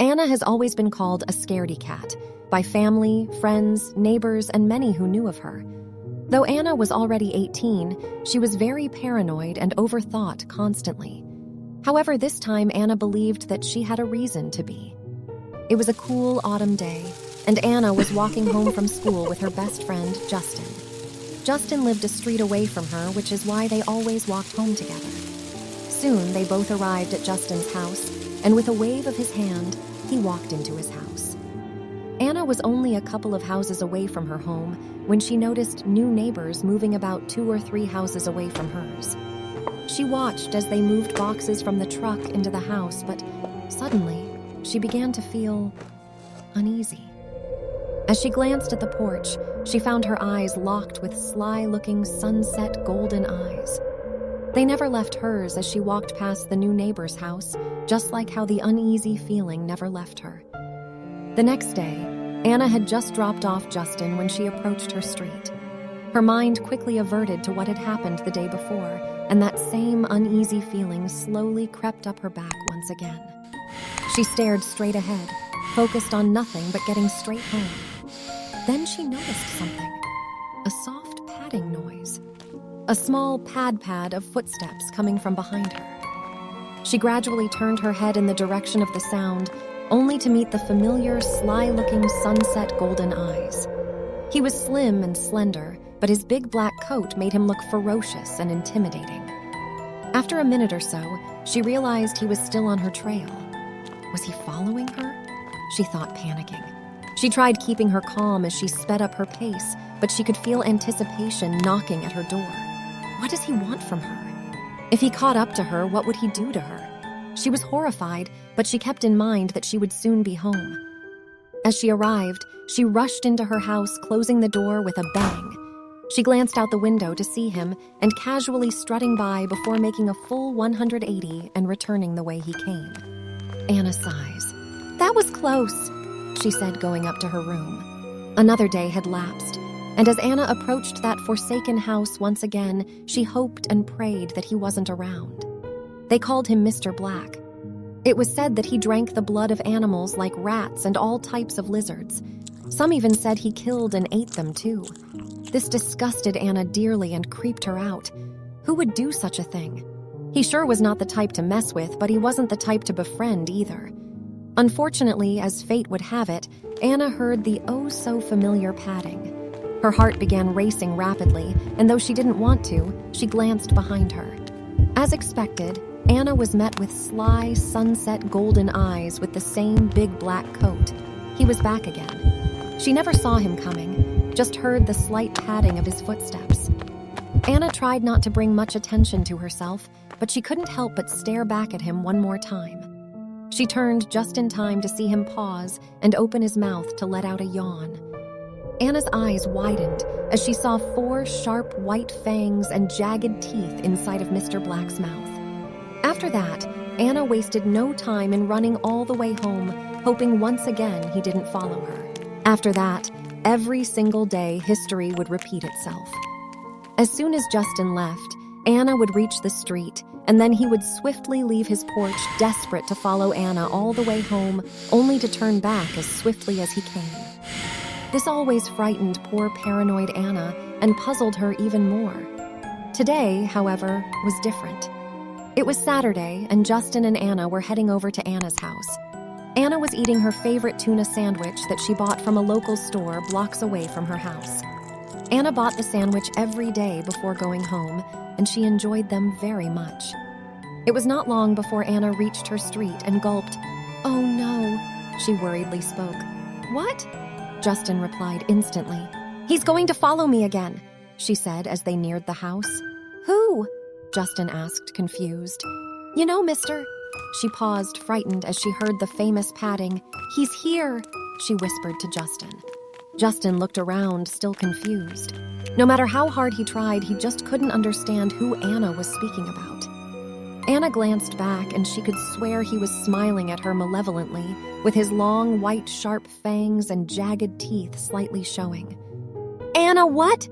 Anna has always been called a scaredy cat by family, friends, neighbors, and many who knew of her. Though Anna was already 18, she was very paranoid and overthought constantly. However, this time Anna believed that she had a reason to be. It was a cool autumn day, and Anna was walking home from school with her best friend, Justin. Justin lived a street away from her, which is why they always walked home together. Soon, they both arrived at Justin's house, and with a wave of his hand, he walked into his house. Anna was only a couple of houses away from her home when she noticed new neighbors moving about 2 or 3 houses away from hers. She watched as they moved boxes from the truck into the house, but suddenly, she began to feel uneasy. As she glanced at the porch, she found her eyes locked with sly-looking sunset golden eyes. They never left hers as she walked past the new neighbor's house, just like how the uneasy feeling never left her. The next day, Anna had just dropped off Justin when she approached her street. Her mind quickly averted to what had happened the day before, and that same uneasy feeling slowly crept up her back once again. She stared straight ahead, focused on nothing but getting straight home. Then she noticed something, a soft padding noise, a small pad of footsteps coming from behind her. She gradually turned her head in the direction of the sound, only to meet the familiar, sly-looking sunset golden eyes. He was slim and slender, but his big black coat made him look ferocious and intimidating. After a minute or so, she realized he was still on her trail. Was he following her? She thought, panicking. She tried keeping her calm as she sped up her pace, but she could feel anticipation knocking at her door. What does he want from her? If he caught up to her, what would he do to her? She was horrified, but she kept in mind that she would soon be home. As she arrived, she rushed into her house, closing the door with a bang. She glanced out the window to see him and casually strutting by before making a full 180 and returning the way he came. Anna sighs. "That was close," she said, going up to her room. Another day had lapsed, and as Anna approached that forsaken house once again, she hoped and prayed that he wasn't around. They called him Mr. Black. It was said that he drank the blood of animals like rats and all types of lizards. Some even said he killed and ate them too. This disgusted Anna dearly and creeped her out. Who would do such a thing? He sure was not the type to mess with, but he wasn't the type to befriend either. Unfortunately, as fate would have it, Anna heard the oh-so-familiar padding. Her heart began racing rapidly, and though she didn't want to, she glanced behind her. As expected, Anna was met with sly, sunset golden eyes with the same big black coat. He was back again. She never saw him coming, just heard the slight padding of his footsteps. Anna tried not to bring much attention to herself, but she couldn't help but stare back at him one more time. She turned just in time to see him pause and open his mouth to let out a yawn. Anna's eyes widened as she saw 4 sharp white fangs and jagged teeth inside of Mr. Black's mouth. After that, Anna wasted no time in running all the way home, hoping once again he didn't follow her. After that, every single day history would repeat itself. As soon as Justin left, Anna would reach the street, and then he would swiftly leave his porch, desperate to follow Anna all the way home, only to turn back as swiftly as he came. This always frightened poor paranoid Anna and puzzled her even more. Today, however, was different. It was Saturday, and Justin and Anna were heading over to Anna's house. Anna was eating her favorite tuna sandwich that she bought from a local store blocks away from her house. Anna bought the sandwich every day before going home, and she enjoyed them very much. It was not long before Anna reached her street and gulped. "Oh no," she worriedly spoke. "What?" Justin replied instantly. "He's going to follow me again," she said as they neared the house. "Who?" Justin asked, confused. "You know, mister." She paused, frightened, as she heard the famous padding. "He's here," she whispered to Justin. Justin looked around, still confused. No matter how hard he tried, he just couldn't understand who Anna was speaking about. Anna glanced back, and she could swear he was smiling at her malevolently, with his long, white, sharp fangs and jagged teeth slightly showing. "Anna, what?"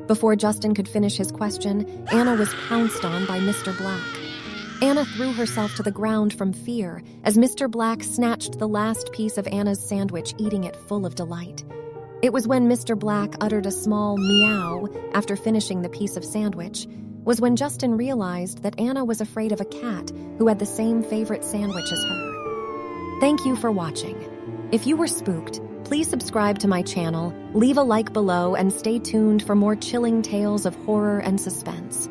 Before Justin could finish his question, Anna was pounced on by Mr. Black. Anna threw herself to the ground from fear as Mr. Black snatched the last piece of Anna's sandwich, eating it full of delight. It was when Mr. Black uttered a small meow after finishing the piece of sandwich was when Justin realized that Anna was afraid of a cat who had the same favorite sandwich as her. Thank you for watching. If you were spooked, please subscribe to my channel, leave a like below, and stay tuned for more chilling tales of horror and suspense.